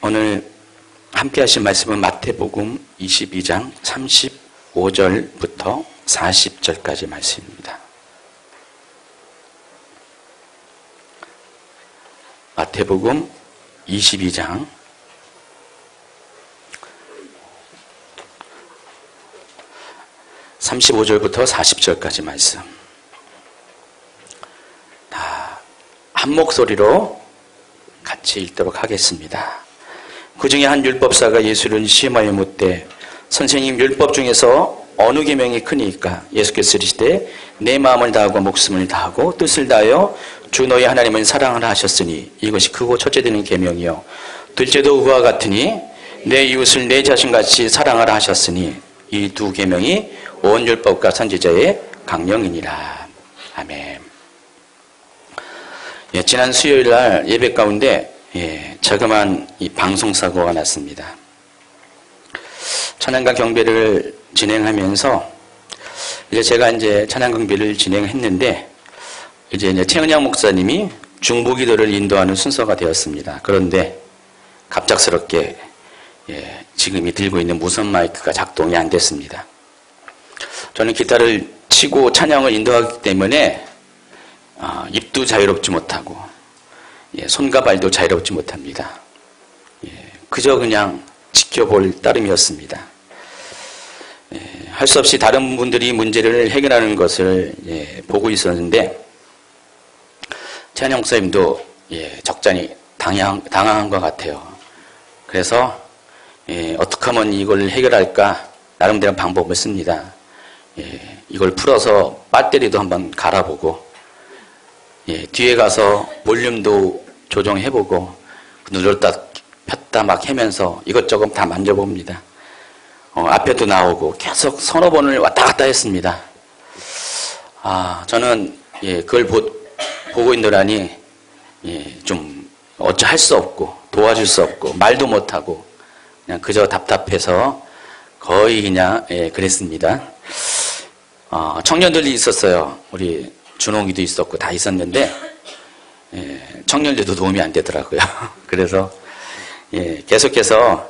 오늘 함께 하실 말씀은 마태복음 22장 35절부터 40절까지 말씀입니다. 마태복음 22장 35절부터 40절까지 말씀. 다 한 목소리로 같이 읽도록 하겠습니다. 그 중에 한 율법사가 예수를 시험하여 묻되 선생님, 율법 중에서 어느 계명이 크니까? 예수께서 이르시되 내 마음을 다하고 목숨을 다하고 뜻을 다하여 주 너희 하나님을 사랑하라 하셨으니 이것이 크고 첫째 되는 계명이요 둘째도 그와 같으니 내 이웃을 내 자신같이 사랑하라 하셨으니 이 두 계명이 온 율법과 선지자의 강령이니라. 아멘. 지난 수요일 날 예배 가운데 자그마한 이 방송사고가 났습니다. 찬양과 경배를 진행하면서 제가 찬양 경배를 진행했는데 이제 최은양 목사님이 중보기도를 인도하는 순서가 되었습니다. 그런데 갑작스럽게 지금이 들고 있는 무선 마이크가 작동이 안 됐습니다. 저는 기타를 치고 찬양을 인도하기 때문에 입도 자유롭지 못하고 손과 발도 자유롭지 못합니다. 그저 그냥 지켜볼 따름이었습니다. 할 수 없이 다른 분들이 문제를 해결하는 것을 보고 있었는데 찬양 목사님도 적잖이 당황한 것 같아요. 그래서 어떻게 하면 이걸 해결할까 나름대로 방법을 씁니다. 이걸 풀어서 배터리도 한번 갈아보고 뒤에 가서 볼륨도 조정해보고 눌렀다 폈다 막 하면서 이것저것 다 만져봅니다. 앞에도 나오고 계속 서너 번을 왔다 갔다 했습니다. 저는 그걸 보고 있느라니 좀 어찌할 수 없고 도와줄 수 없고 말도 못하고 그냥 그저 답답해서 거의 그냥 그랬습니다. 청년들이 있었어요. 우리 준홍이도 있었고 다 있었는데 청년들도 도움이 안 되더라고요. 그래서 계속해서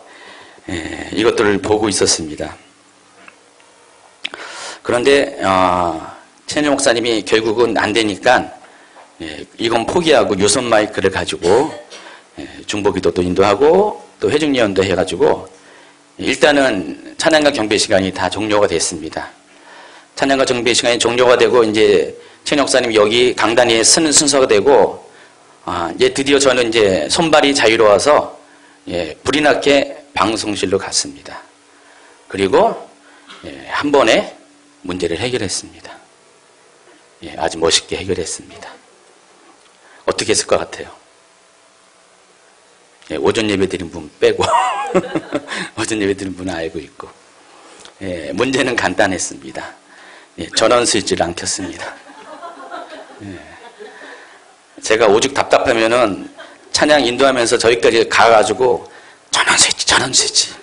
이것들을 보고 있었습니다. 그런데 최은영 목사님이 결국은 안 되니까 이건 포기하고 유선 마이크를 가지고 중보기도도 인도하고 또 회중예언도 해가지고 일단은 찬양과 경배 시간이 다 종료가 됐습니다. 찬양과 경배 시간이 종료가 되고 이제 최은영 목사님이 여기 강단에 서는 순서가 되고 이제 드디어 저는 손발이 자유로워서 불이 나게 방송실로 갔습니다. 그리고 한 번에 문제를 해결했습니다. 아주 멋있게 해결했습니다. 어떻게 했을 것 같아요? 오전 예배 드린 분 빼고 오전 예배 드린 분은 알고 있고 문제는 간단했습니다. 전원 스위치를 안 켰습니다. 제가 오죽 답답하면은 찬양 인도하면서 저기까지 가가지고 전원 스위치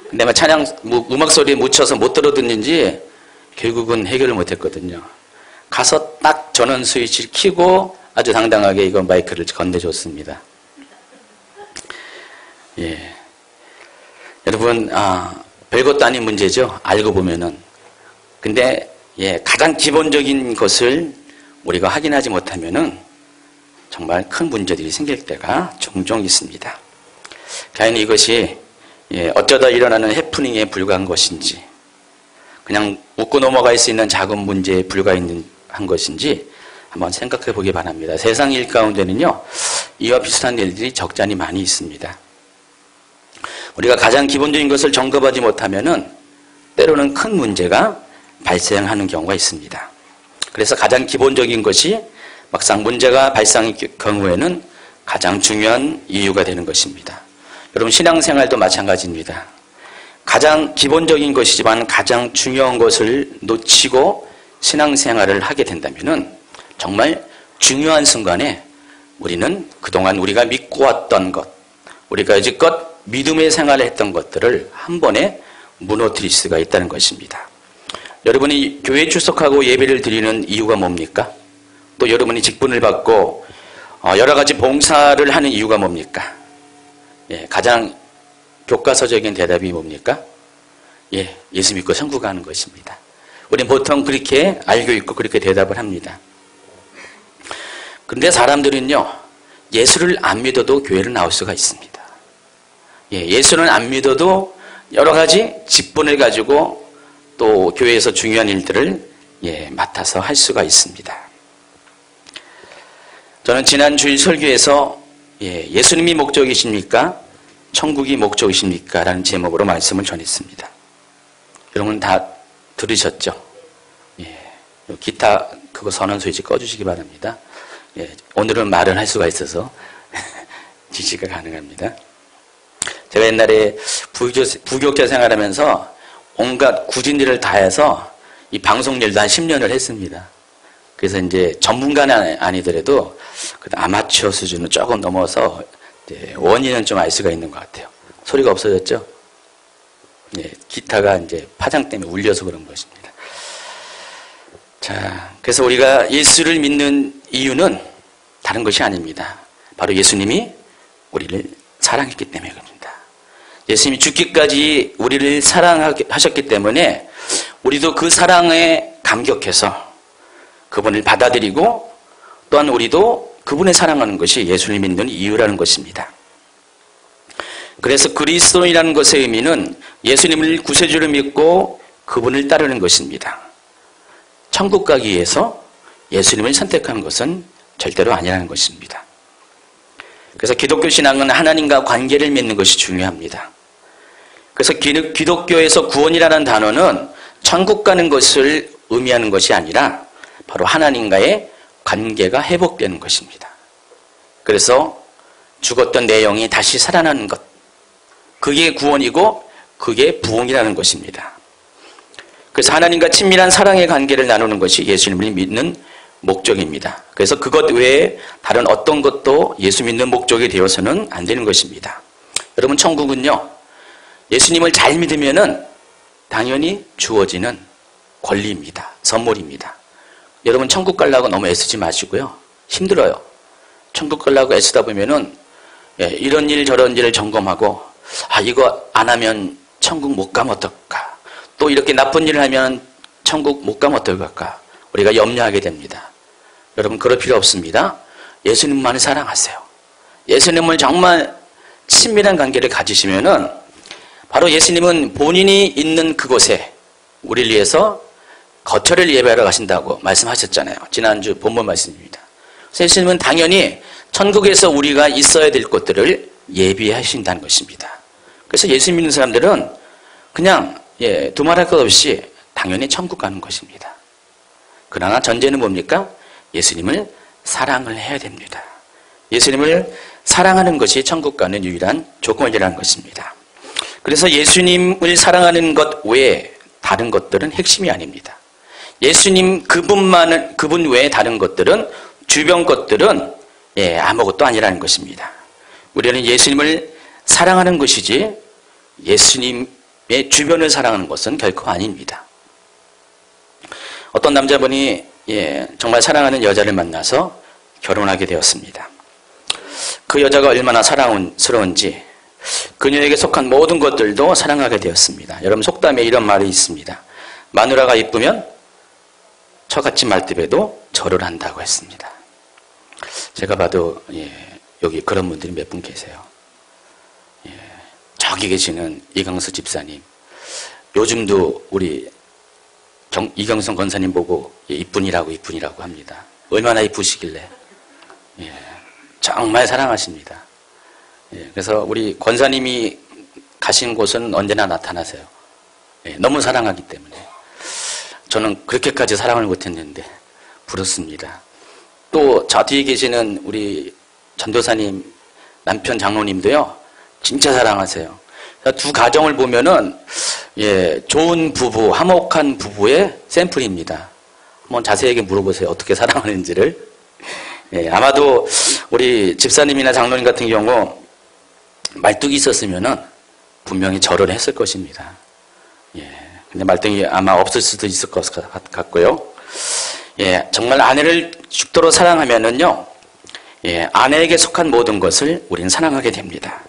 근데 막 찬양 음악 소리에 묻혀서 못 들어듣는지 결국은 해결을 못했거든요. 가서 딱 전원 스위치를 켜고 아주 당당하게 이거 마이크를 건네줬습니다. 여러분 별것도 아닌 문제죠. 알고 보면은. 근데 가장 기본적인 것을 우리가 확인하지 못하면은 정말 큰 문제들이 생길 때가 종종 있습니다. 과연 이것이 어쩌다 일어나는 해프닝에 불과한 것인지 그냥 웃고 넘어갈 수 있는 작은 문제에 불과한 것인지 한번 생각해 보기 바랍니다. 세상 일 가운데는요 이와 비슷한 일들이 적잖이 많이 있습니다. 우리가 가장 기본적인 것을 점검하지 못하면은 때로는 큰 문제가 발생하는 경우가 있습니다. 그래서 가장 기본적인 것이 막상 문제가 발생할 경우에는 가장 중요한 이유가 되는 것입니다. 여러분 신앙생활도 마찬가지입니다. 가장 기본적인 것이지만 가장 중요한 것을 놓치고 신앙생활을 하게 된다면은 정말 중요한 순간에 우리는 그동안 우리가 믿고 왔던 것, 우리가 이제껏 믿음의 생활을 했던 것들을 한 번에 무너뜨릴 수가 있다는 것입니다. 여러분이 교회에 출석하고 예배를 드리는 이유가 뭡니까? 또 여러분이 직분을 받고 여러 가지 봉사를 하는 이유가 뭡니까? 가장 교과서적인 대답이 뭡니까? 예, 예수 믿고 천국 가는 것입니다. 우리는 보통 그렇게 알고 있고 그렇게 대답을 합니다. 그런데 사람들은요, 예수를 안 믿어도 교회를 나올 수가 있습니다. 예, 예수는 안 믿어도 여러 가지 직분을 가지고 또 교회에서 중요한 일들을 맡아서 할 수가 있습니다. 저는 지난 주일 설교에서 예수님이 목적이십니까? 천국이 목적이십니까? 라는 제목으로 말씀을 전했습니다. 여러분 다 들으셨죠? 기타 그거 선언 스위치 꺼주시기 바랍니다. 오늘은 말을 할 수가 있어서 지시가 가능합니다. 제가 옛날에 부교육자 생활하면서 온갖 굳은 일을 다 해서 이 방송 일도 한 10년을 했습니다. 그래서 이제 전문가는 아니더라도 아마추어 수준은 조금 넘어서 원인은 좀 알 수가 있는 것 같아요. 소리가 없어졌죠? 기타가 이제 파장 때문에 울려서 그런 것입니다. 자, 그래서 우리가 예수를 믿는 이유는 다른 것이 아닙니다. 바로 예수님이 우리를 사랑했기 때문에 그럽니다. 예수님이 죽기까지 우리를 사랑하셨기 때문에 우리도 그 사랑에 감격해서 그분을 받아들이고 또한 우리도 그분을 사랑하는 것이 예수를 믿는 이유라는 것입니다. 그래서 그리스도인이라는 것의 의미는 예수님을 구세주로 믿고 그분을 따르는 것입니다. 천국 가기 위해서 예수님을 선택하는 것은 절대로 아니라는 것입니다. 그래서 기독교 신앙은 하나님과 관계를 맺는 것이 중요합니다. 그래서 기독교에서 구원이라는 단어는 천국 가는 것을 의미하는 것이 아니라 바로 하나님과의 관계가 회복되는 것입니다. 그래서 죽었던 내 영이 다시 살아나는 것, 그게 구원이고 그게 부흥이라는 것입니다. 그래서 하나님과 친밀한 사랑의 관계를 나누는 것이 예수님을 믿는 목적입니다. 그래서 그것 외에 다른 어떤 것도 예수 믿는 목적이 되어서는 안 되는 것입니다. 여러분, 천국은요, 예수님을 잘 믿으면은 당연히 주어지는 권리입니다. 선물입니다. 여러분, 천국 가려고 너무 애쓰지 마시고요. 힘들어요. 천국 가려고 애쓰다 보면은 이런 일 저런 일을 점검하고 이거 안 하면 천국 못 가면 어떨까? 또 이렇게 나쁜 일을 하면 천국 못 가면 어떨까? 우리가 염려하게 됩니다. 여러분, 그럴 필요 없습니다. 예수님만을 사랑하세요. 예수님을 정말 친밀한 관계를 가지시면은 바로 예수님은 본인이 있는 그곳에 우리를 위해서 거처를 예배하러 가신다고 말씀하셨잖아요. 지난주 본문 말씀입니다. 그래서 예수님은 당연히 천국에서 우리가 있어야 될 것들을 예비하신다는 것입니다. 그래서 예수 믿는 사람들은 그냥 두말할 것 없이 당연히 천국 가는 것입니다. 그러나 전제는 뭡니까? 예수님을 사랑을 해야 됩니다. 예수님을 사랑하는 것이 천국 가는 유일한 조건이라는 것입니다. 그래서 예수님을 사랑하는 것 외에 다른 것들은 핵심이 아닙니다. 예수님 그분 외에 다른 것들은, 주변 것들은 아무것도 아니라는 것입니다. 우리는 예수님을 사랑하는 것이지 예수님의 주변을 사랑하는 것은 결코 아닙니다. 어떤 남자분이 정말 사랑하는 여자를 만나서 결혼하게 되었습니다. 그 여자가 얼마나 사랑스러운지 그녀에게 속한 모든 것들도 사랑하게 되었습니다. 여러분, 속담에 이런 말이 있습니다. 마누라가 이쁘면 처갓집 말집에도 절을 한다고 했습니다. 제가 봐도 여기 그런 분들이 몇 분 계세요. 저기 계시는 이강수 집사님, 요즘도 우리 이경성 권사님 보고 이쁜이라고 합니다. 얼마나 이쁘시길래. 정말 사랑하십니다. 그래서 우리 권사님이 가신 곳은 언제나 나타나세요. 너무 사랑하기 때문에. 저는 그렇게까지 사랑을 못했는데 부럽습니다. 또 저 뒤에 계시는 우리 전도사님 남편 장로님도요, 진짜 사랑하세요. 두 가정을 보면은 좋은 부부, 화목한 부부의 샘플입니다. 한번 자세하게 물어보세요. 어떻게 사랑하는지를. 아마도 우리 집사님이나 장로님 같은 경우 말뚝이 있었으면은 분명히 절을 했을 것입니다. 근데 말뚝이 아마 없을 수도 있을 것 같고요. 정말 아내를 죽도록 사랑하면은요, 아내에게 속한 모든 것을 우리는 사랑하게 됩니다.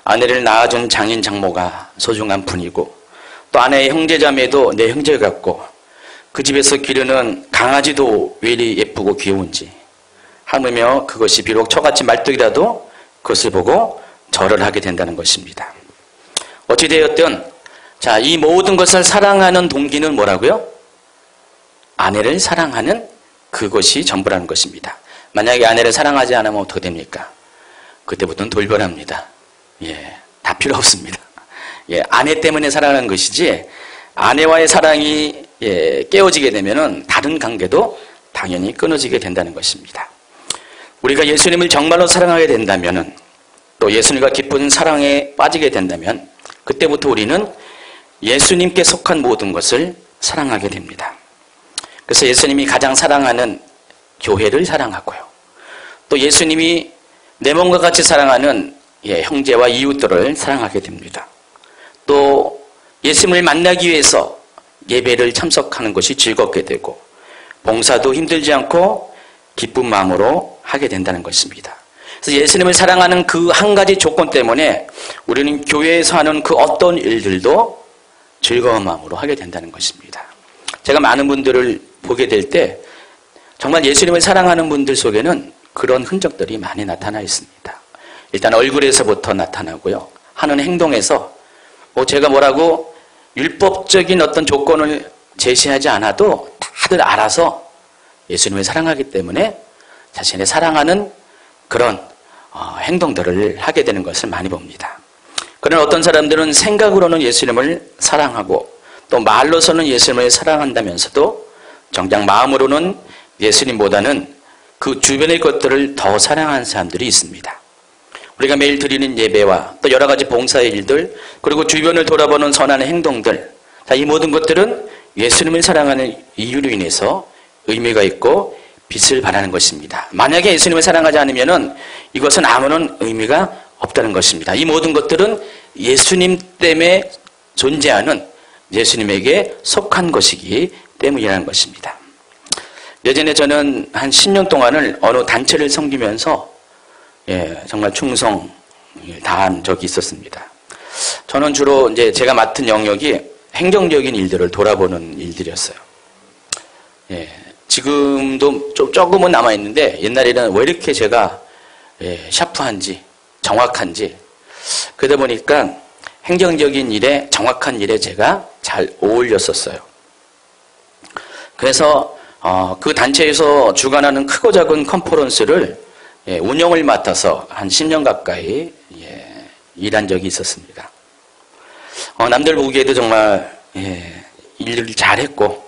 아내를 낳아준 장인 장모가 소중한 분이고 또 아내의 형제자매도 내 형제 같고 그 집에서 기르는 강아지도 왜 이리 예쁘고 귀여운지 하물며 그것이 비록 처같이 말뚝이라도 그것을 보고 절을 하게 된다는 것입니다. 어찌되었든 자, 이 모든 것을 사랑하는 동기는 뭐라고요? 아내를 사랑하는 그것이 전부라는 것입니다. 만약에 아내를 사랑하지 않으면 어떻게 됩니까? 그때부터는 돌변합니다. 다 필요 없습니다. 아내 때문에 사랑하는 것이지 아내와의 사랑이 깨어지게 되면은 다른 관계도 당연히 끊어지게 된다는 것입니다. 우리가 예수님을 정말로 사랑하게 된다면은 또 예수님과 깊은 사랑에 빠지게 된다면 그때부터 우리는 예수님께 속한 모든 것을 사랑하게 됩니다. 그래서 예수님이 가장 사랑하는 교회를 사랑하고요. 또 예수님이 내 몸과 같이 사랑하는 형제와 이웃들을 사랑하게 됩니다. 또 예수님을 만나기 위해서 예배를 참석하는 것이 즐겁게 되고 봉사도 힘들지 않고 기쁜 마음으로 하게 된다는 것입니다. 그래서 예수님을 사랑하는 그 한 가지 조건 때문에 우리는 교회에서 하는 그 어떤 일들도 즐거운 마음으로 하게 된다는 것입니다. 제가 많은 분들을 보게 될 때 정말 예수님을 사랑하는 분들 속에는 그런 흔적들이 많이 나타나 있습니다. 일단 얼굴에서부터 나타나고요. 하는 행동에서 제가 뭐라고 율법적인 어떤 조건을 제시하지 않아도 다들 알아서 예수님을 사랑하기 때문에 자신의 사랑하는 그런 행동들을 하게 되는 것을 많이 봅니다. 그러나 어떤 사람들은 생각으로는 예수님을 사랑하고 또 말로서는 예수님을 사랑한다면서도 정작 마음으로는 예수님보다는 그 주변의 것들을 더 사랑하는 사람들이 있습니다. 우리가 매일 드리는 예배와 또 여러 가지 봉사의 일들 그리고 주변을 돌아보는 선한 행동들 이 모든 것들은 예수님을 사랑하는 이유로 인해서 의미가 있고 빛을 발하는 것입니다. 만약에 예수님을 사랑하지 않으면 이것은 아무런 의미가 없다는 것입니다. 이 모든 것들은 예수님 때문에 존재하는 예수님에게 속한 것이기 때문이라는 것입니다. 예전에 저는 한 10년 동안을 어느 단체를 섬기면서 정말 충성 다한 적이 있었습니다. 저는 주로 이제 제가 맡은 영역이 행정적인 일들을 돌아보는 일들이었어요. 지금도 좀 조금은 남아있는데 옛날에는 왜 이렇게 제가 샤프한지 정확한지 그러다 보니까 행정적인 일에 정확한 일에 제가 잘 어울렸었어요. 그래서 그 단체에서 주관하는 크고 작은 컨퍼런스를 운영을 맡아서 한 10년 가까이 일한 적이 있었습니다. 남들 보기에도 정말 일을 잘했고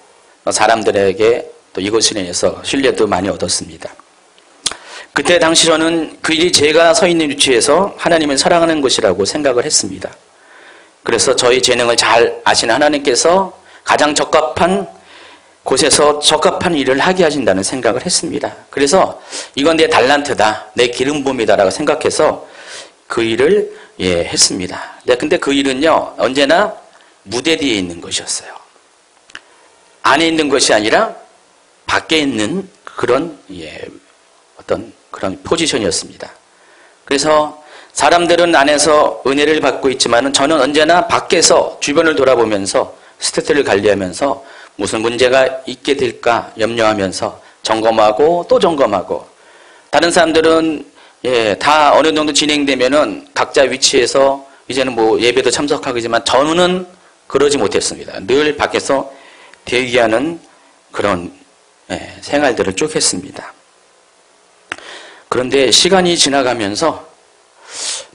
사람들에게 또 이것을 인해서 신뢰도 많이 얻었습니다. 그때 당시 저는 그 일이 제가 서 있는 위치에서 하나님을 사랑하는 것이라고 생각을 했습니다. 그래서 저희 재능을 잘 아시는 하나님께서 가장 적합한 곳에서 적합한 일을 하게 하신다는 생각을 했습니다. 그래서 이건 내 달란트다, 내 기름부음이다라고 생각해서 그 일을 했습니다. 근데 그 일은요 언제나 무대 뒤에 있는 것이었어요. 안에 있는 것이 아니라 밖에 있는 그런 어떤 그런 포지션이었습니다. 그래서 사람들은 안에서 은혜를 받고 있지만 저는 언제나 밖에서 주변을 돌아보면서 스태프를 관리하면서 무슨 문제가 있게 될까 염려하면서 점검하고 또 점검하고 다른 사람들은 다 어느 정도 진행되면은 각자 위치에서 이제는 뭐 예배도 참석하겠지만 저는 그러지 못했습니다. 늘 밖에서 대기하는 그런 생활들을 쭉 했습니다. 그런데 시간이 지나가면서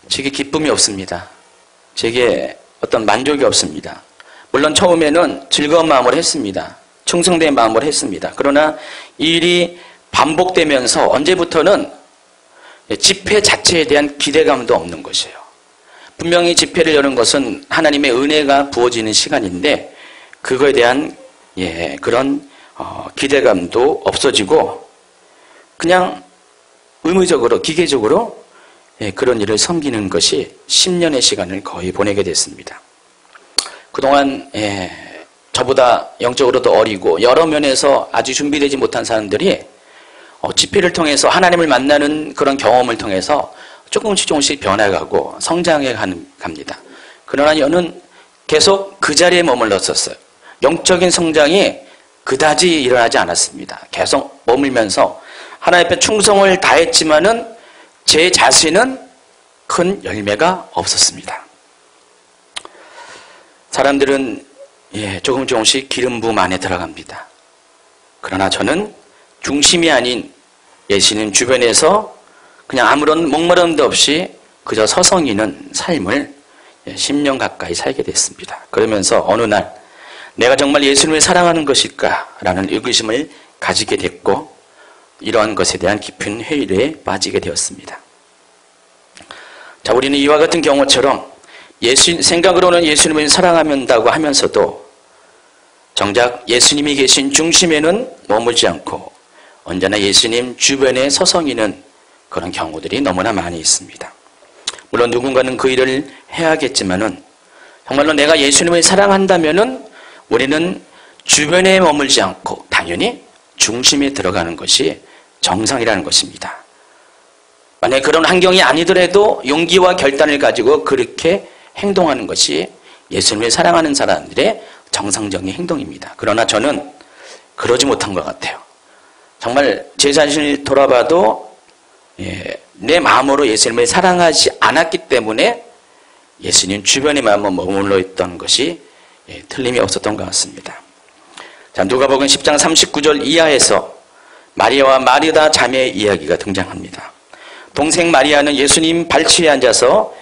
제게 기쁨이 없습니다. 제게 어떤 만족이 없습니다. 물론 처음에는 즐거운 마음으로 했습니다. 충성된 마음으로 했습니다. 그러나 이 일이 반복되면서 언제부터는 집회 자체에 대한 기대감도 없는 것이에요. 분명히 집회를 여는 것은 하나님의 은혜가 부어지는 시간인데 그거에 대한 그런 기대감도 없어지고 그냥 의무적으로 기계적으로 그런 일을 섬기는 것이 10년의 시간을 거의 보내게 됐습니다. 그동안 저보다 영적으로도 어리고 여러 면에서 아주 준비되지 못한 사람들이 집회를 통해서 하나님을 만나는 그런 경험을 통해서 조금씩 변해가고 성장해 갑니다. 그러나 여는 계속 그 자리에 머물렀었어요. 영적인 성장이 그다지 일어나지 않았습니다. 계속 머물면서 하나님 앞에 충성을 다했지만은 제 자신은 큰 열매가 없었습니다. 사람들은 조금씩 기름 부음 안에 들어갑니다. 그러나 저는 중심이 아닌 예수님 주변에서 그냥 아무런 목마름도 없이 그저 서성이는 삶을 10년 가까이 살게 됐습니다. 그러면서 어느 날 내가 정말 예수님을 사랑하는 것일까라는 의구심을 가지게 됐고 이러한 것에 대한 깊은 회의에 빠지게 되었습니다. 자, 우리는 이와 같은 경우처럼 생각으로는 예수님을 사랑한다고 하면서도 정작 예수님이 계신 중심에는 머물지 않고 언제나 예수님 주변에 서성이는 그런 경우들이 너무나 많이 있습니다. 물론 누군가는 그 일을 해야겠지만은 정말로 내가 예수님을 사랑한다면은 우리는 주변에 머물지 않고 당연히 중심에 들어가는 것이 정상이라는 것입니다. 만약 그런 환경이 아니더라도 용기와 결단을 가지고 그렇게 행동하는 것이 예수님을 사랑하는 사람들의 정상적인 행동입니다. 그러나 저는 그러지 못한 것 같아요. 정말 제 자신을 돌아봐도 내 마음으로 예수님을 사랑하지 않았기 때문에 예수님 주변에만 머물러 있던 것이 틀림이 없었던 것 같습니다. 자, 누가복음 10장 39절 이하에서 마리아와 마르다 자매의 이야기가 등장합니다. 동생 마리아는 예수님 발치에 앉아서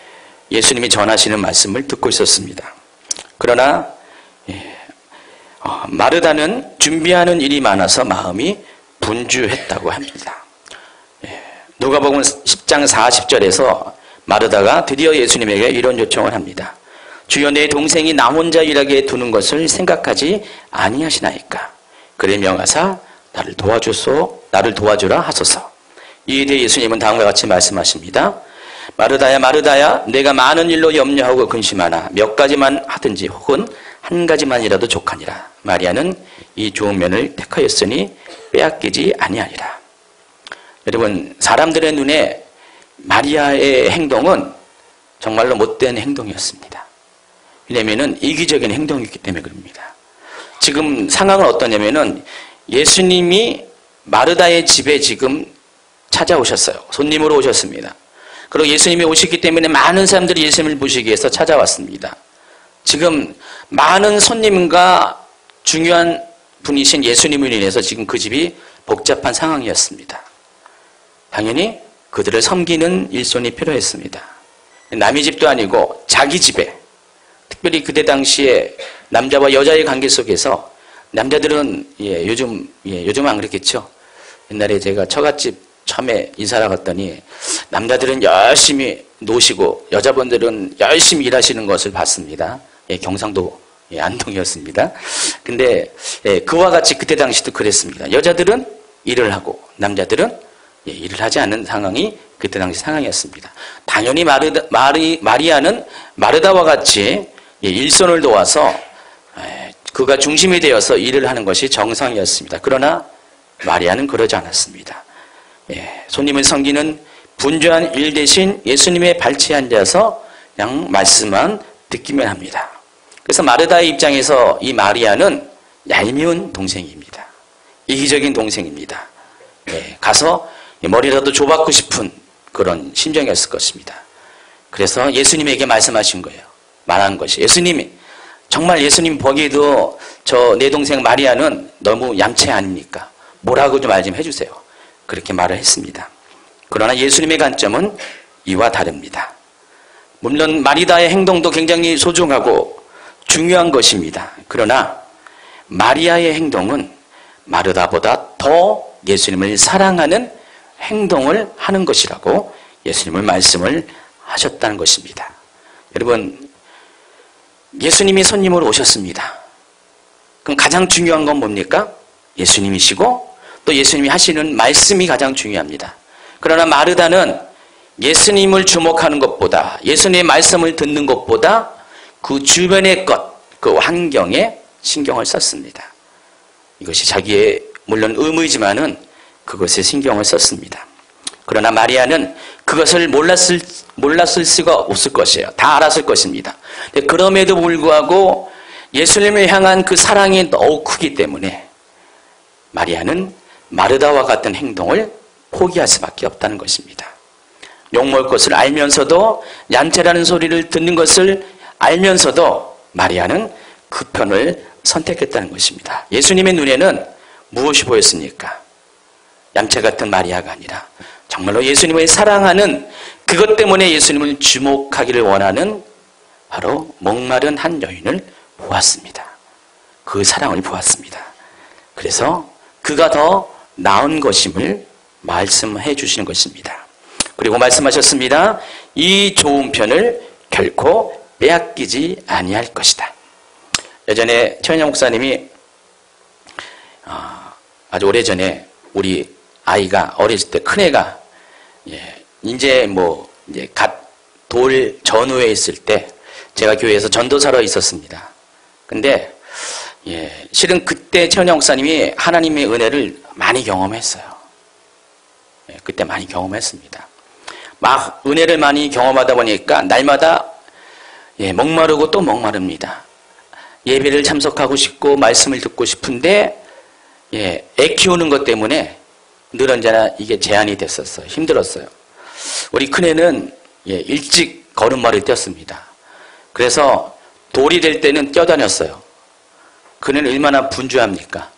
예수님이 전하시는 말씀을 듣고 있었습니다. 그러나 마르다는 준비하는 일이 많아서 마음이 분주했다고 합니다. 누가복음 10장 40절에서 마르다가 드디어 예수님에게 이런 요청을 합니다. 주여, 내 동생이 나 혼자 일하게 두는 것을 생각하지 아니하시나이까? 그래 명하사 나를 도와주라 하소서. 이에 대해 예수님은 다음과 같이 말씀하십니다. 마르다야 마르다야, 내가 많은 일로 염려하고 근심하나 몇 가지만 하든지 혹은 한 가지만이라도 족하니라. 마리아는 이 좋은 면을 택하였으니 빼앗기지 아니하리라. 여러분, 사람들의 눈에 마리아의 행동은 정말로 못된 행동이었습니다. 왜냐하면 이기적인 행동이기 때문에 그럽니다. 지금 상황은 어떠냐면은 예수님이 마르다의 집에 지금 찾아오셨어요. 손님으로 오셨습니다. 그리고 예수님이 오셨기 때문에 많은 사람들이 예수님을 보시기 위해서 찾아왔습니다. 지금 많은 손님과 중요한 분이신 예수님을 인해서 지금 그 집이 복잡한 상황이었습니다. 당연히 그들을 섬기는 일손이 필요했습니다. 남의 집도 아니고 자기 집에, 특별히 그때 당시에 남자와 여자의 관계 속에서 남자들은 요즘 안 그랬겠죠. 옛날에 제가 처갓집 처음에 이사를 갔더니 남자들은 열심히 노시고 여자분들은 열심히 일하시는 것을 봤습니다. 경상도 안동이었습니다. 근데 그와 같이 그때 당시도 그랬습니다. 여자들은 일을 하고 남자들은 일을 하지 않는 상황이 그때 당시 상황이었습니다. 당연히 마리아는 마르다와 같이 일손을 도와서 그가 중심이 되어서 일을 하는 것이 정상이었습니다. 그러나 마리아는 그러지 않았습니다. 손님을 섬기는 분주한 일 대신 예수님의 발치에 앉아서 그냥 말씀만 듣기만 합니다. 그래서 마르다의 입장에서 이 마리아는 얄미운 동생입니다. 이기적인 동생입니다. 가서 머리라도 줘받고 싶은 그런 심정이었을 것입니다. 그래서 예수님에게 말씀하신 거예요. 말한 것이, 예수님이 정말 예수님 보기에도 내 동생 마리아는 너무 얌체 아닙니까? 뭐라고 좀 말 좀 해주세요. 그렇게 말을 했습니다. 그러나 예수님의 관점은 이와 다릅니다. 물론 마리다의 행동도 굉장히 소중하고 중요한 것입니다. 그러나 마리아의 행동은 마르다보다 더 예수님을 사랑하는 행동을 하는 것이라고 예수님은 말씀을 하셨다는 것입니다. 여러분, 예수님이 손님으로 오셨습니다. 그럼 가장 중요한 건 뭡니까? 예수님이시고 또 예수님이 하시는 말씀이 가장 중요합니다. 그러나 마르다는 예수님을 주목하는 것보다, 예수님의 말씀을 듣는 것보다 그 주변의 것, 그 환경에 신경을 썼습니다. 이것이 자기의 물론 의무이지만은 그것에 신경을 썼습니다. 그러나 마리아는 그것을 몰랐을 수가 없을 것이에요. 다 알았을 것입니다. 그럼에도 불구하고 예수님을 향한 그 사랑이 너무 크기 때문에 마리아는 마르다와 같은 행동을 포기할 수밖에 없다는 것입니다. 욕먹을 것을 알면서도, 얌체라는 소리를 듣는 것을 알면서도 마리아는 그 편을 선택했다는 것입니다. 예수님의 눈에는 무엇이 보였습니까? 얌체 같은 마리아가 아니라 정말로 예수님을 사랑하는, 그것 때문에 예수님을 주목하기를 원하는 바로 목마른 한 여인을 보았습니다. 그 사랑을 보았습니다. 그래서 그가 더 나은 것임을 말씀해 주시는 것입니다. 그리고 말씀하셨습니다. 이 좋은 편을 결코 빼앗기지 아니할 것이다. 예전에 최은영 목사님이 아주 오래전에 우리 아이가 어렸을 때 큰애가 이제 갓 돌 전후에 있을 때 제가 교회에서 전도사로 있었습니다. 근데 실은 그때 최은영 목사님이 하나님의 은혜를 많이 경험했어요. 그때 많이 경험했습니다. 막 은혜를 많이 경험하다 보니까 날마다 목마르고 또 목마릅니다. 예배를 참석하고 싶고 말씀을 듣고 싶은데 애 키우는 것 때문에 늘 언제나 이게 제한이 됐었어요. 힘들었어요. 우리 큰애는 일찍 걸음마를 뛰었습니다. 그래서 돌이 될 때는 뛰어다녔어요. 그는 얼마나 분주합니까?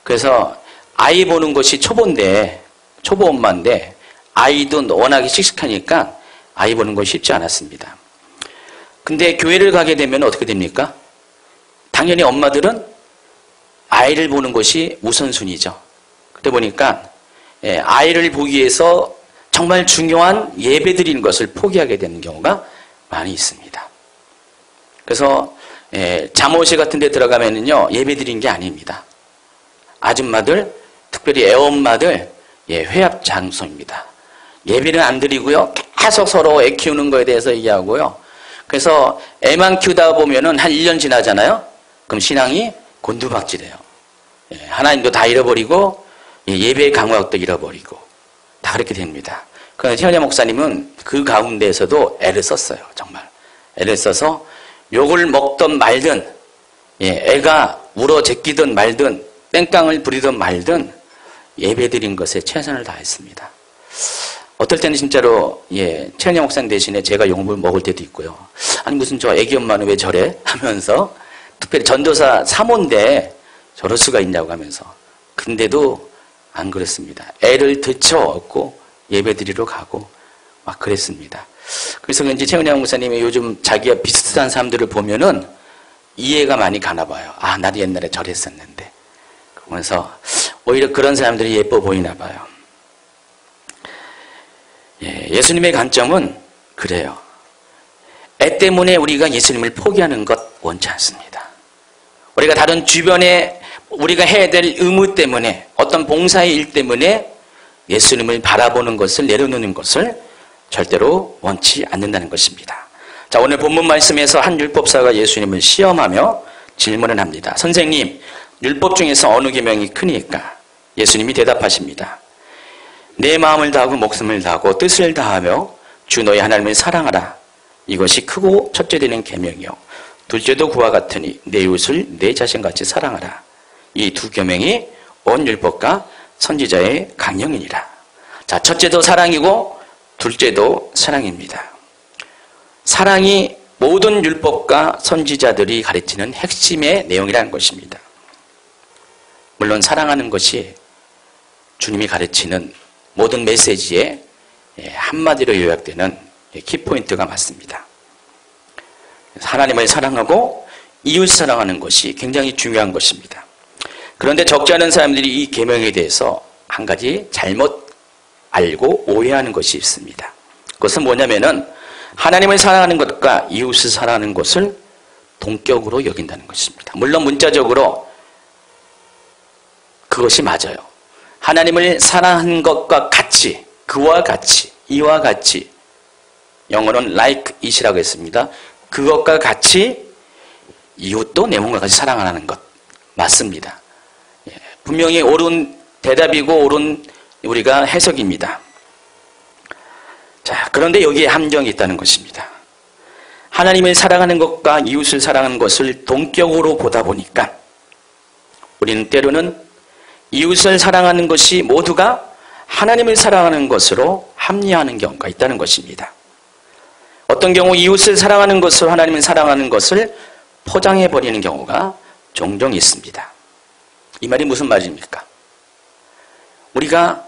그래서 아이 보는 것이 초보 엄마인데 아이도 워낙에 씩씩하니까 아이 보는 것이 쉽지 않았습니다. 근데 교회를 가게 되면 어떻게 됩니까? 당연히 엄마들은 아이를 보는 것이 우선순위죠. 그러다 보니까 아이를 보기 위해서 정말 중요한 예배 드리는 것을 포기하게 되는 경우가 많이 있습니다. 그래서 잠옷이 같은 데 들어가면은요, 예배 드리는 게 아닙니다. 아줌마들, 특별히 애엄마들 회합 장소입니다. 예배는 안 드리고요, 계속 서로 애 키우는 거에 대해서 얘기하고요. 그래서 애만 키우다 보면은 한 1년 지나잖아요. 그럼 신앙이 곤두박질해요. 하나님도 다 잃어버리고 예배의 강화학도 잃어버리고 다 그렇게 됩니다. 그런데 최은혜 목사님은 그 가운데에서도 애를 썼어요. 정말 애를 써서 욕을 먹던 말든 애가 울어 제끼든 말든 땡깡을 부리든 말든 예배드린 것에 최선을 다했습니다. 어떨 때는 진짜로 최은혜 목사님 대신에 제가 욕을 먹을 때도 있고요. 아니 무슨 저 애기 엄마는 왜 저래? 하면서 특별히 전도사 사모인데 저럴 수가 있냐고 하면서, 근데도 안 그랬습니다. 애를 들쳐업고 예배드리러 가고 막 그랬습니다. 그래서 그런지 최은영 목사님이 요즘 자기가 비슷한 사람들을 보면은 이해가 많이 가나 봐요. 아, 나도 옛날에 저랬었는데. 그러면서 오히려 그런 사람들이 예뻐 보이나 봐요. 예수님의 관점은 그래요. 애 때문에 우리가 예수님을 포기하는 것 원치 않습니다. 우리가 다른 주변에 우리가 해야 될 의무 때문에, 어떤 봉사의 일 때문에 예수님을 바라보는 것을, 내려놓는 것을 절대로 원치 않는다는 것입니다. 자, 오늘 본문 말씀에서 한 율법사가 예수님을 시험하며 질문을 합니다. 선생님, 율법 중에서 어느 계명이 크니까? 예수님이 대답하십니다. 내 마음을 다하고 목숨을 다하고 뜻을 다하며 주 너희 하나님을 사랑하라. 이것이 크고 첫째 되는 계명이요. 둘째도 그와 같으니 내 이웃을 내 자신같이 사랑하라. 이 두 계명이 온 율법과 선지자의 강령이니라. 자, 첫째도 사랑이고 둘째도 사랑입니다. 사랑이 모든 율법과 선지자들이 가르치는 핵심의 내용이라는 것입니다. 물론 사랑하는 것이 주님이 가르치는 모든 메시지에 한마디로 요약되는 키포인트가 맞습니다. 하나님을 사랑하고 이웃 사랑하는 것이 굉장히 중요한 것입니다. 그런데 적지 않은 사람들이 이 계명에 대해서 한 가지 잘못 알고 오해하는 것이 있습니다. 그것은 뭐냐면은 하나님을 사랑하는 것과 이웃을 사랑하는 것을 동격으로 여긴다는 것입니다. 물론 문자적으로 그것이 맞아요. 하나님을 사랑하는 것과 같이, 그와 같이, 이와 같이, 영어로는 like it이라고 했습니다. 그것과 같이 이웃도 내 몸과 같이 사랑하는 것 맞습니다. 분명히 옳은 대답이고 옳은 우리가 해석입니다. 자, 그런데 여기에 함정이 있다는 것입니다. 하나님을 사랑하는 것과 이웃을 사랑하는 것을 동격으로 보다 보니까 우리는 때로는 이웃을 사랑하는 것이 모두가 하나님을 사랑하는 것으로 합리화하는 경우가 있다는 것입니다. 어떤 경우 이웃을 사랑하는 것으로 하나님을 사랑하는 것을 포장해버리는 경우가 종종 있습니다. 이 말이 무슨 말입니까? 우리가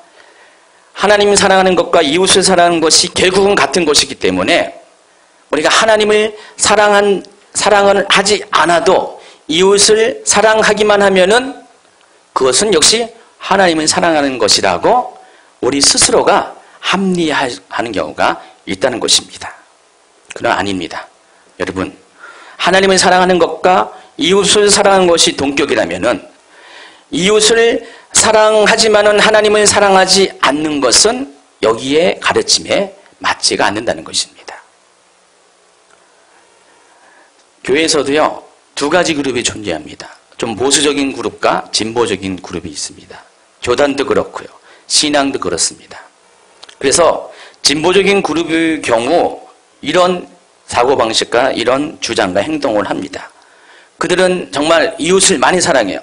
하나님을 사랑하는 것과 이웃을 사랑하는 것이 결국은 같은 것이기 때문에 우리가 하나님을 사랑을 하지 않아도 이웃을 사랑하기만 하면은 그것은 역시 하나님을 사랑하는 것이라고 우리 스스로가 합리화하는 경우가 있다는 것입니다. 그러나 아닙니다. 여러분, 하나님을 사랑하는 것과 이웃을 사랑하는 것이 동격이라면은 이웃을 사랑하지만은 하나님을 사랑하지 않는 것은 여기에 가르침에 맞지가 않는다는 것입니다. 교회에서도요, 두 가지 그룹이 존재합니다. 좀 보수적인 그룹과 진보적인 그룹이 있습니다. 교단도 그렇고요, 신앙도 그렇습니다. 그래서 진보적인 그룹의 경우 이런 사고방식과 이런 주장과 행동을 합니다. 그들은 정말 이웃을 많이 사랑해요.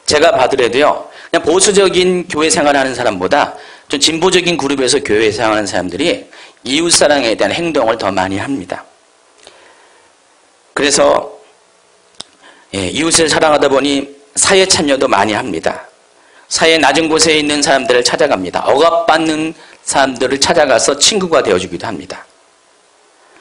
제가 봐더라도요, 그냥 보수적인 교회 생활하는 사람보다 좀 진보적인 그룹에서 교회 생활하는 사람들이 이웃 사랑에 대한 행동을 더 많이 합니다. 그래서 이웃을 사랑하다 보니 사회 참여도 많이 합니다. 사회 낮은 곳에 있는 사람들을 찾아갑니다. 억압받는 사람들을 찾아가서 친구가 되어주기도 합니다.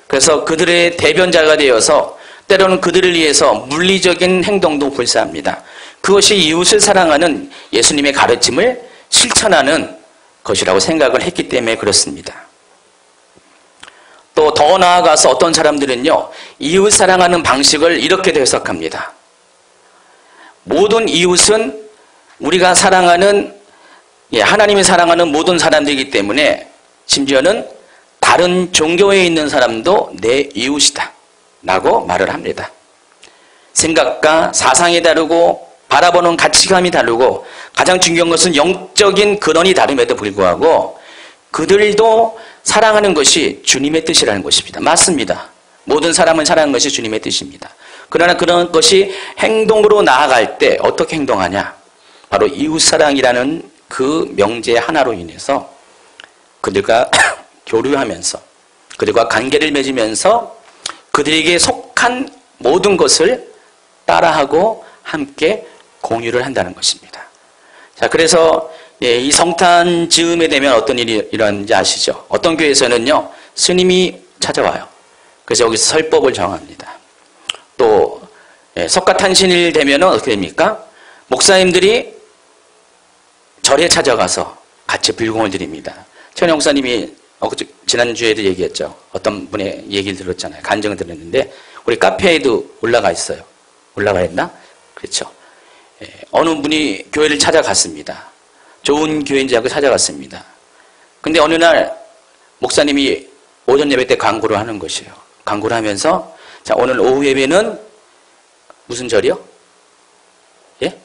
그래서 그들의 대변자가 되어서 때로는 그들을 위해서 물리적인 행동도 불사합니다. 그것이 이웃을 사랑하는 예수님의 가르침을 실천하는 것이라고 생각을 했기 때문에 그렇습니다. 또 더 나아가서 어떤 사람들은요, 이웃 사랑하는 방식을 이렇게도 해석합니다. 모든 이웃은 우리가 사랑하는, 하나님이 사랑하는 모든 사람들이기 때문에 심지어는 다른 종교에 있는 사람도 내 이웃이다 라고 말을 합니다. 생각과 사상이 다르고 바라보는 가치관이 다르고 가장 중요한 것은 영적인 근원이 다름에도 불구하고 그들도 사랑하는 것이 주님의 뜻이라는 것입니다. 맞습니다. 모든 사람을 사랑하는 것이 주님의 뜻입니다. 그러나 그런 것이 행동으로 나아갈 때 어떻게 행동하냐? 바로 이웃사랑이라는 그 명제 하나로 인해서 그들과 교류하면서 그들과 관계를 맺으면서 그들에게 속한 모든 것을 따라하고 함께 공유를 한다는 것입니다. 자, 그래서 이 성탄 즈음에 되면 어떤 일이 일어나는지 아시죠? 어떤 교회에서는요, 스님이 찾아와요. 그래서 여기서 설법을 정합니다. 또 석가탄신일 되면은 어떻게 됩니까? 목사님들이 절에 찾아가서 같이 불공을 드립니다. 최은영 목사님이 지난주에도 얘기했죠. 어떤 분의 얘기를 들었잖아요. 간증을 들었는데 우리 카페에도 올라가 있어요. 올라가 있나? 그렇죠. 어느 분이 교회를 찾아갔습니다. 좋은 교회인지 알고 찾아갔습니다. 근데 어느 날 목사님이 오전 예배 때 광고를 하는 것이에요. 광고를 하면서 자, 오늘 오후 예배는 무슨 절이요? 예?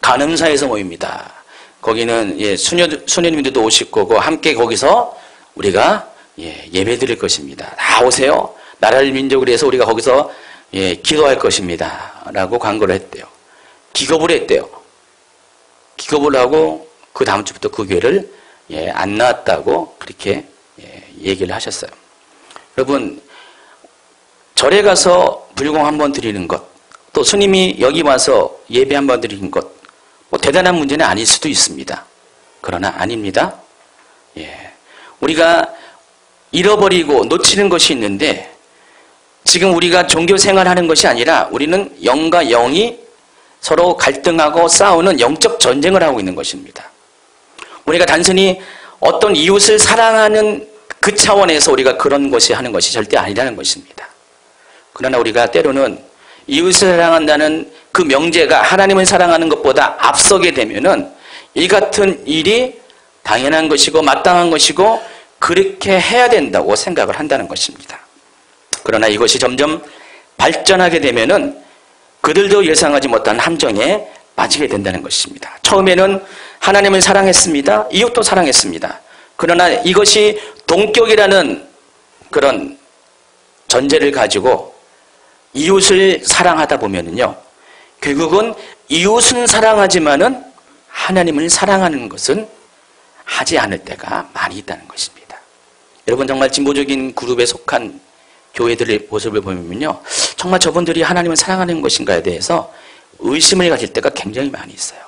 간음사에서 모입니다. 거기는 수녀님들도 오실 거고 함께 거기서 우리가 예배 드릴 것입니다. 다 오세요. 나라를 민족을 위해서 우리가 거기서 기도할 것입니다. 라고 광고를 했대요. 기겁을 했대요. 기겁을 하고 그 다음 주부터 그 교회를 안 나왔다고 그렇게 얘기를 하셨어요. 여러분, 절에 가서 불공 한번 드리는 것, 또 스님이 여기 와서 예배 한번 드리는 것, 뭐 대단한 문제는 아닐 수도 있습니다. 그러나 아닙니다. 우리가 잃어버리고 놓치는 것이 있는데 지금 우리가 종교 생활하는 것이 아니라 우리는 영과 영이 서로 갈등하고 싸우는 영적 전쟁을 하고 있는 것입니다. 우리가 단순히 어떤 이웃을 사랑하는 그 차원에서 우리가 그런 것이 하는 것이 절대 아니라는 것입니다. 그러나 우리가 때로는 이웃을 사랑한다는 그 명제가 하나님을 사랑하는 것보다 앞서게 되면은 이 같은 일이 당연한 것이고 마땅한 것이고 그렇게 해야 된다고 생각을 한다는 것입니다. 그러나 이것이 점점 발전하게 되면은 그들도 예상하지 못한 함정에 빠지게 된다는 것입니다. 처음에는 하나님을 사랑했습니다. 이웃도 사랑했습니다. 그러나 이것이 동격이라는 그런 전제를 가지고 이웃을 사랑하다 보면은요, 결국은 이웃은 사랑하지만은 하나님을 사랑하는 것은 하지 않을 때가 많이 있다는 것입니다. 여러분, 정말 진보적인 그룹에 속한 교회들의 모습을 보면요, 정말 저분들이 하나님을 사랑하는 것인가에 대해서 의심을 가질 때가 굉장히 많이 있어요.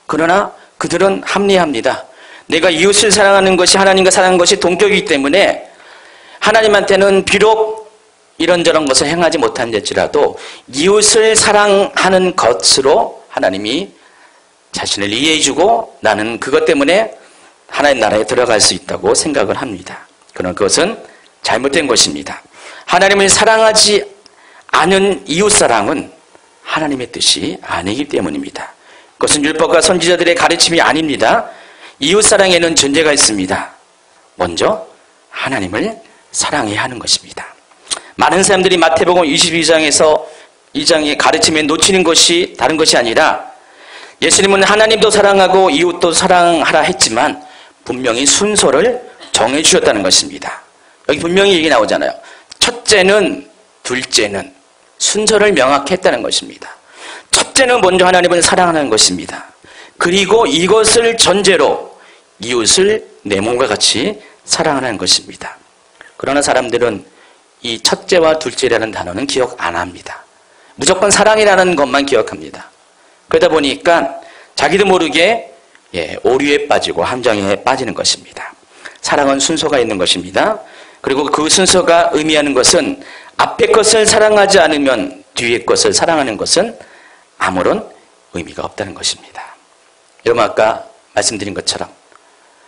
그러나 그들은 합리합니다. 내가 이웃을 사랑하는 것이 하나님과 사랑하는 것이 동격이기 때문에 하나님한테는 비록 이런저런 것을 행하지 못한지라도 이웃을 사랑하는 것으로 하나님이 자신을 이해해주고 나는 그것 때문에 하나님 나라에 들어갈 수 있다고 생각을 합니다. 그러나 그것은 잘못된 것입니다. 하나님을 사랑하지 않은 이웃사랑은 하나님의 뜻이 아니기 때문입니다. 그것은 율법과 선지자들의 가르침이 아닙니다. 이웃사랑에는 전제가 있습니다. 먼저 하나님을 사랑해야 하는 것입니다. 많은 사람들이 마태복음 22장에서 2장의 가르침에 놓치는 것이 다른 것이 아니라 예수님은 하나님도 사랑하고 이웃도 사랑하라 했지만 분명히 순서를 정해주셨다는 것입니다. 여기 분명히 얘기 나오잖아요. 첫째는, 둘째는 순서를 명확히 했다는 것입니다. 첫째는 먼저 하나님을 사랑하는 것입니다. 그리고 이것을 전제로 이웃을 내 몸과 같이 사랑하는 것입니다. 그러나 사람들은 이 첫째와 둘째라는 단어는 기억 안 합니다. 무조건 사랑이라는 것만 기억합니다. 그러다 보니까 자기도 모르게 오류에 빠지고 함정에 빠지는 것입니다. 사랑은 순서가 있는 것입니다. 그리고 그 순서가 의미하는 것은 앞에 것을 사랑하지 않으면 뒤에 것을 사랑하는 것은 아무런 의미가 없다는 것입니다. 여러분, 아까 말씀드린 것처럼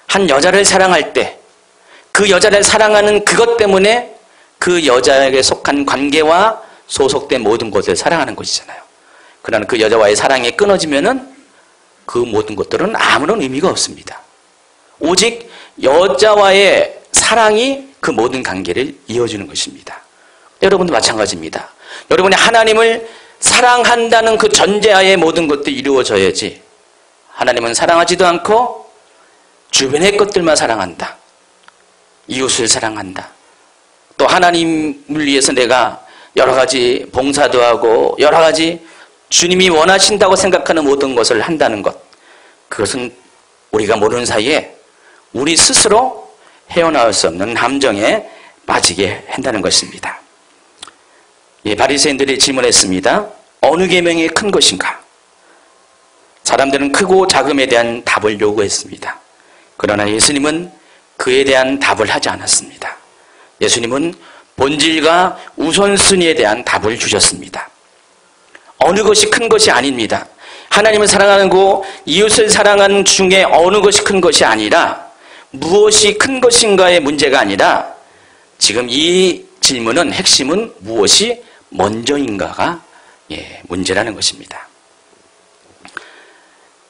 한 여자를 사랑할 때 그 여자를 사랑하는 그것 때문에 그 여자에게 속한 관계와 소속된 모든 것을 사랑하는 것이잖아요. 그러나 그 여자와의 사랑이 끊어지면은 그 모든 것들은 아무런 의미가 없습니다. 오직 여자와의 사랑이 그 모든 관계를 이어주는 것입니다. 여러분도 마찬가지입니다. 여러분이 하나님을 사랑한다는 그 전제하에 모든 것들이 이루어져야지, 하나님은 사랑하지도 않고 주변의 것들만 사랑한다, 이웃을 사랑한다, 또 하나님을 위해서 내가 여러 가지 봉사도 하고 여러 가지 주님이 원하신다고 생각하는 모든 것을 한다는 것, 그것은 우리가 모르는 사이에 우리 스스로 헤어나올 수 없는 함정에 빠지게 한다는 것입니다. 바리새인들이 질문했습니다. 어느 계명이 큰 것인가? 사람들은 크고 작음에 대한 답을 요구했습니다. 그러나 예수님은 그에 대한 답을 하지 않았습니다. 예수님은 본질과 우선순위에 대한 답을 주셨습니다. 어느 것이 큰 것이 아닙니다. 하나님을 사랑하는 거, 이웃을 사랑하는 중에 어느 것이 큰 것이 아니라 무엇이 큰 것인가의 문제가 아니라 지금 이 질문은 핵심은 무엇이 먼저인가가 문제라는 것입니다.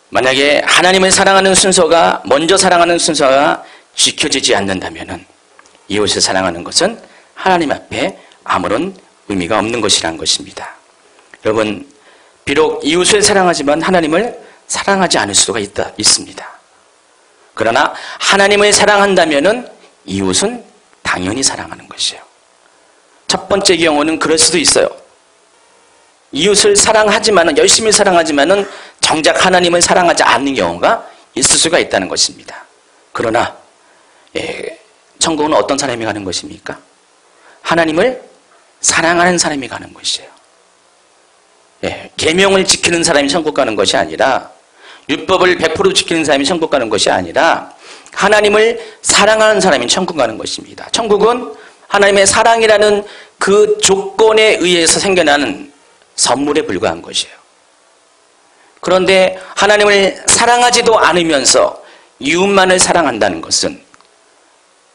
만약에 하나님을 사랑하는 순서가, 먼저 사랑하는 순서가 지켜지지 않는다면 이웃을 사랑하는 것은 하나님 앞에 아무런 의미가 없는 것이라는 것입니다. 여러분, 비록 이웃을 사랑하지만 하나님을 사랑하지 않을 수가 있습니다. 그러나 하나님을 사랑한다면 이웃은 당연히 사랑하는 것이에요. 첫 번째 경우는 그럴 수도 있어요. 이웃을 사랑하지만은, 열심히 사랑하지만은 정작 하나님을 사랑하지 않는 경우가 있을 수가 있다는 것입니다. 그러나 천국은 어떤 사람이 가는 것입니까? 하나님을 사랑하는 사람이 가는 것이에요. 계명을 지키는 사람이 천국 가는 것이 아니라, 율법을 100% 지키는 사람이 천국 가는 것이 아니라 하나님을 사랑하는 사람이 천국 가는 것입니다. 천국은 하나님의 사랑이라는 그 조건에 의해서 생겨나는 선물에 불과한 것이에요. 그런데 하나님을 사랑하지도 않으면서 이웃만을 사랑한다는 것은,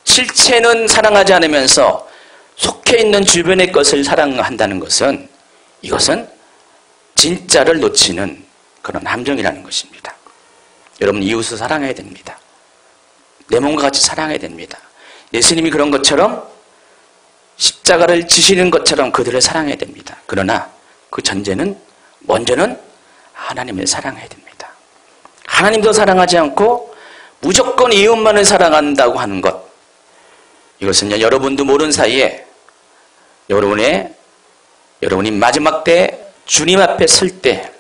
실체는 사랑하지 않으면서 속해 있는 주변의 것을 사랑한다는 것은, 이것은 진짜를 놓치는 그런 함정이라는 것입니다. 여러분, 이웃을 사랑해야 됩니다. 내 몸과 같이 사랑해야 됩니다. 예수님이 그런 것처럼 십자가를 지시는 것처럼 그들을 사랑해야 됩니다. 그러나 그 전제는, 먼저는 하나님을 사랑해야 됩니다. 하나님도 사랑하지 않고 무조건 이웃만을 사랑한다고 하는 것, 이것은요, 여러분도 모르는 사이에 여러분이 마지막 때 주님 앞에 설 때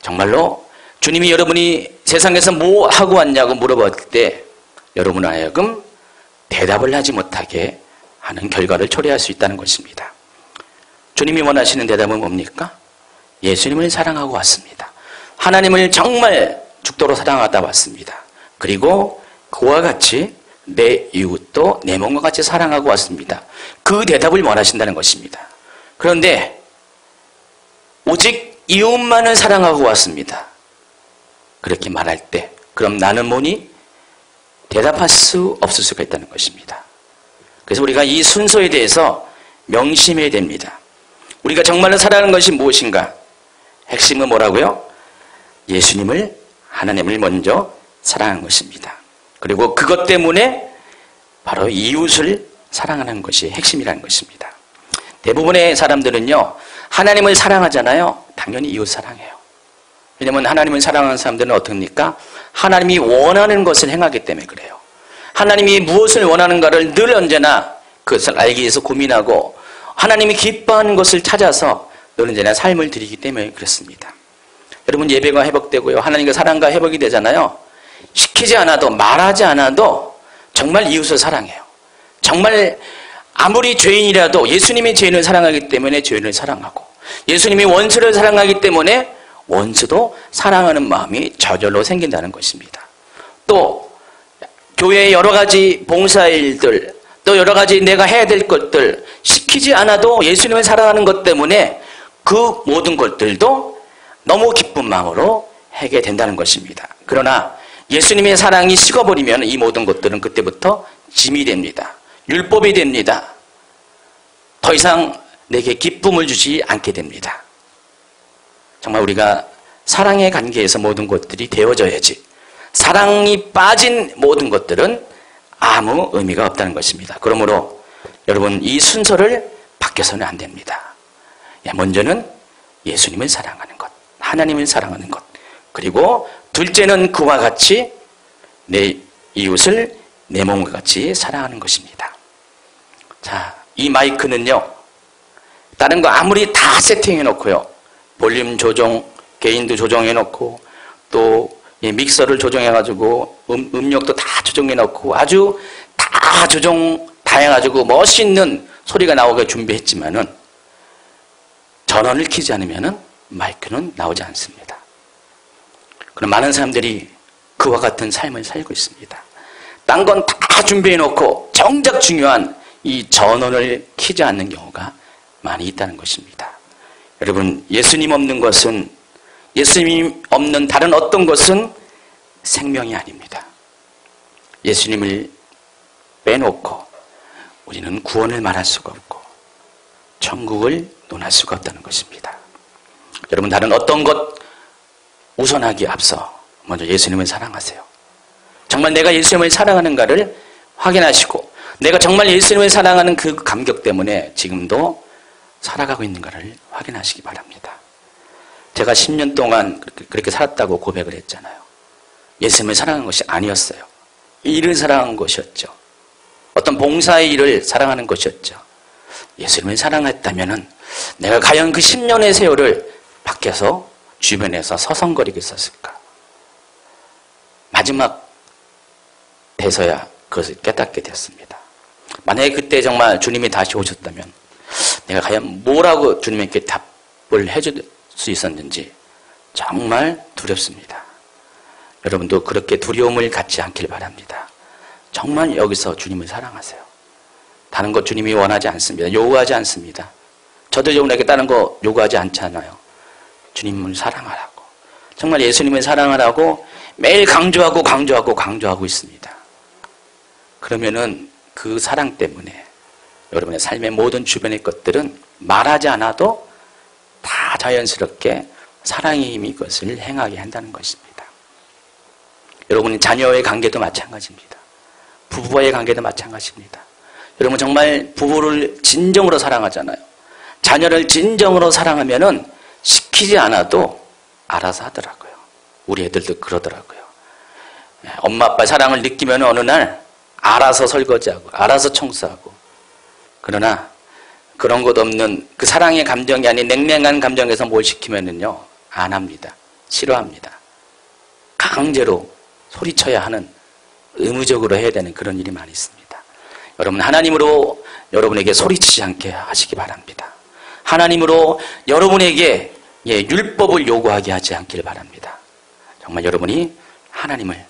정말로 주님이 여러분이 세상에서 뭐 하고 왔냐고 물어봤을 때 여러분 하여금 대답을 하지 못하게 하는 결과를 초래할 수 있다는 것입니다. 주님이 원하시는 대답은 뭡니까? 예수님을 사랑하고 왔습니다. 하나님을 정말 죽도록 사랑하다 왔습니다. 그리고 그와 같이 내 이웃도 내 몸과 같이 사랑하고 왔습니다. 그 대답을 원하신다는 것입니다. 그런데 오직 이웃만을 사랑하고 왔습니다. 그렇게 말할 때 그럼 나는 뭐니? 대답할 수 없을 수가 있다는 것입니다. 그래서 우리가 이 순서에 대해서 명심해야 됩니다. 우리가 정말로 사랑하는 것이 무엇인가? 핵심은 뭐라고요? 예수님을, 하나님을 먼저 사랑하는 것입니다. 그리고 그것 때문에 바로 이웃을 사랑하는 것이 핵심이라는 것입니다. 대부분의 사람들은요, 하나님을 사랑하잖아요. 당연히 이웃 사랑해요. 왜냐하면 하나님을 사랑하는 사람들은 어떻습니까? 하나님이 원하는 것을 행하기 때문에 그래요. 하나님이 무엇을 원하는가를 늘 언제나 그것을 알기 위해서 고민하고 하나님이 기뻐하는 것을 찾아서 늘 언제나 삶을 드리기 때문에 그렇습니다. 여러분, 예배가 회복되고요, 하나님과 사랑과 회복이 되잖아요. 시키지 않아도, 말하지 않아도 정말 이웃을 사랑해요. 정말 아무리 죄인이라도 예수님이 죄인을 사랑하기 때문에 죄인을 사랑하고, 예수님이 원수를 사랑하기 때문에 원수도 사랑하는 마음이 저절로 생긴다는 것입니다. 또 교회의 여러 가지 봉사일들, 또 여러 가지 내가 해야 될 것들 시키지 않아도 예수님을 사랑하는 것 때문에 그 모든 것들도 너무 기쁜 마음으로 하게 된다는 것입니다. 그러나 예수님의 사랑이 식어버리면 이 모든 것들은 그때부터 짐이 됩니다. 율법이 됩니다. 더 이상 내게 기쁨을 주지 않게 됩니다. 정말 우리가 사랑의 관계에서 모든 것들이 되어져야지, 사랑이 빠진 모든 것들은 아무 의미가 없다는 것입니다. 그러므로 여러분, 이 순서를 바뀌어서는 안 됩니다. 먼저는 예수님을 사랑하는 것, 하나님을 사랑하는 것, 그리고 둘째는 그와 같이 내 이웃을 내 몸과 같이 사랑하는 것입니다. 자, 이 마이크는요, 다른 거 아무리 다 세팅해 놓고요, 볼륨 조정, 게인도 조정해 놓고, 또 믹서를 조정해 가지고 음력도 다 조정해 놓고 아주 다 다 해가지고 멋있는 소리가 나오게 준비했지만은 전원을 켜지 않으면은 마이크는 나오지 않습니다. 그럼 많은 사람들이 그와 같은 삶을 살고 있습니다. 딴 건 다 준비해 놓고 정작 중요한 이 전원을 켜지 않는 경우가 많이 있다는 것입니다. 여러분, 예수님 없는 것은, 예수님 없는 다른 어떤 것은 생명이 아닙니다. 예수님을 빼놓고 우리는 구원을 말할 수가 없고 천국을 논할 수가 없다는 것입니다. 여러분, 다른 어떤 것 우선하기에 앞서 먼저 예수님을 사랑하세요. 정말 내가 예수님을 사랑하는가를 확인하시고, 내가 정말 예수님을 사랑하는 그 감격 때문에 지금도 살아가고 있는가를 확인하시기 바랍니다. 제가 10년 동안 그렇게 살았다고 고백을 했잖아요. 예수님을 사랑한 것이 아니었어요. 일을 사랑한 것이었죠. 어떤 봉사의 일을 사랑하는 것이었죠. 예수님을 사랑했다면 내가 과연 그 10년의 세월을 밖에서 주변에서 서성거리고 있었을까? 마지막 돼서야 그것을 깨닫게 됐습니다. 만약에 그때 정말 주님이 다시 오셨다면 내가 과연 뭐라고 주님께 답을 해줄 수 있었는지 정말 두렵습니다. 여러분도 그렇게 두려움을 갖지 않길 바랍니다. 정말 여기서 주님을 사랑하세요. 다른 것 주님이 원하지 않습니다. 요구하지 않습니다. 저도 여러분에게 다른 거 요구하지 않잖아요. 주님을 사랑하라고, 정말 예수님을 사랑하라고 매일 강조하고 있습니다. 그러면은 그 사랑 때문에 여러분의 삶의 모든 주변의 것들은 말하지 않아도 다 자연스럽게 사랑의 힘이 그것을 행하게 한다는 것입니다. 여러분, 자녀의 관계도 마찬가지입니다. 부부와의 관계도 마찬가지입니다. 여러분, 정말 부부를 진정으로 사랑하잖아요. 자녀를 진정으로 사랑하면은 시키지 않아도 알아서 하더라고요. 우리 애들도 그러더라고요. 엄마 아빠 사랑을 느끼면 어느 날 알아서 설거지하고 알아서 청소하고. 그러나 그런 것 없는 그 사랑의 감정이 아닌 냉랭한 감정에서 뭘 시키면은요 안 합니다. 싫어합니다. 강제로 소리쳐야 하는, 의무적으로 해야 되는 그런 일이 많이 있습니다. 여러분, 하나님으로 여러분에게 소리치지 않게 하시기 바랍니다. 하나님으로 여러분에게 율법을 요구하게 하지 않기를 바랍니다. 정말 여러분이 하나님을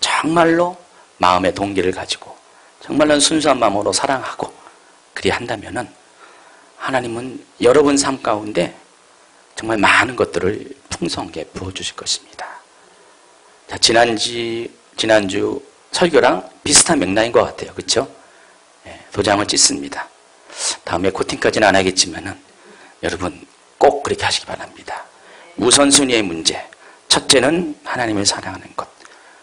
정말로 마음의 동기를 가지고 정말로 순수한 마음으로 사랑하고 그리한다면은 하나님은 여러분 삶 가운데 정말 많은 것들을 풍성하게 부어주실 것입니다. 자, 지난주 설교랑 비슷한 맥락인 것 같아요. 그렇죠? 도장을 찢습니다. 다음에 코팅까지는 안 하겠지만은 여러분 꼭 그렇게 하시기 바랍니다. 우선순위의 문제. 첫째는 하나님을 사랑하는 것.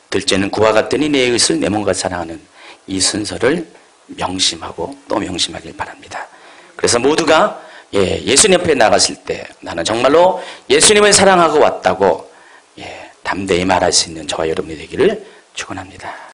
둘째는 구와 같더니 내 이웃을 내 몸과 사랑하는 이 순서를 명심하고 또 명심하길 바랍니다. 그래서 모두가 예수님 앞에 나갔을 때 나는 정말로 예수님을 사랑하고 왔다고 담대히 말할 수 있는 저와 여러분이 되기를 축원합니다.